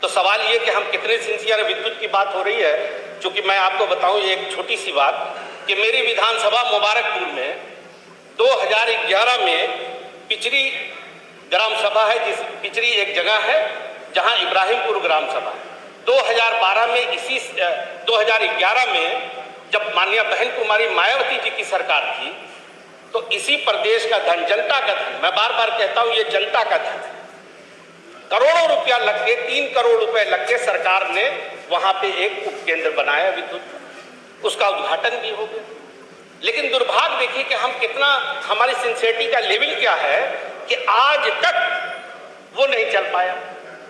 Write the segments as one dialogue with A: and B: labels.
A: तो सवाल ये कि हम कितने सिंसियर विद्युत की बात हो रही है, क्योंकि मैं आपको बताऊं ये एक छोटी सी बात कि मेरी विधानसभा मुबारकपुर में 2011 में पिचरी ग्राम सभा है, जिस पिचरी एक जगह है जहां इब्राहिमपुर ग्राम सभा है। 2012 में 2011 में जब माननीय बहन कुमारी मायावती जी की सरकार थी तो इसी प्रदेश का धन, जनता का धन, मैं बार बार कहता हूं ये जनता का धन, करोड़ों रुपया लग के 3 करोड़ रुपए लग के सरकार ने वहां पे एक उपकेंद्र बनाया विद्युत, उसका उद्घाटन भी हो गया। लेकिन दुर्भाग्य देखिए कि हम कितना, हमारी सिंसियरिटी का लेवल क्या है कि आज तक वो नहीं चल पाया।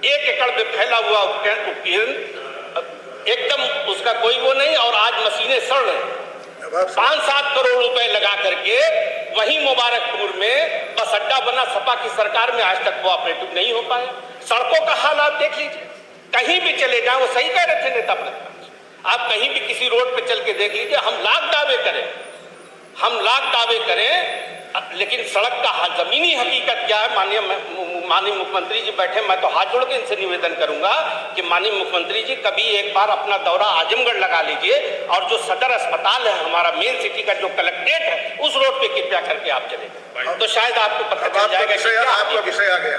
A: 1 एकड़ में फैला हुआ उपकेंद्र, एकदम उसका कोई वो नहीं, और आज मशीनें सड़ रही। 5-7 करोड़ रुपए लगा करके वहीं मुबारकपुर में बस अड्डा बना, सपा की सरकार में आज तक वो ऑपरेटिव नहीं हो पाया। सड़कों का हाल आप देख लीजिए, कहीं भी चले जाए, वो सही कह रहे थे नेता प्रतिपक्ष, आप कहीं भी किसी रोड पे चल के देख लीजिए, हम लाख दावे करें, लेकिन सड़क का जमीनी हकीकत क्या है। माननीय मुख्यमंत्री जी बैठे, मैं तो हाथ जोड़ के इनसे निवेदन करूंगा कि माननीय मुख्यमंत्री जी कभी एक बार अपना दौरा आजमगढ़ लगा लीजिए, और जो सदर अस्पताल है हमारा मेन सिटी का, जो कलेक्ट्रेट है, उस रोड पे कृपया करके आप चले, तो शायद आपको पता चल जाएगा।
B: आपका विषय आ गया।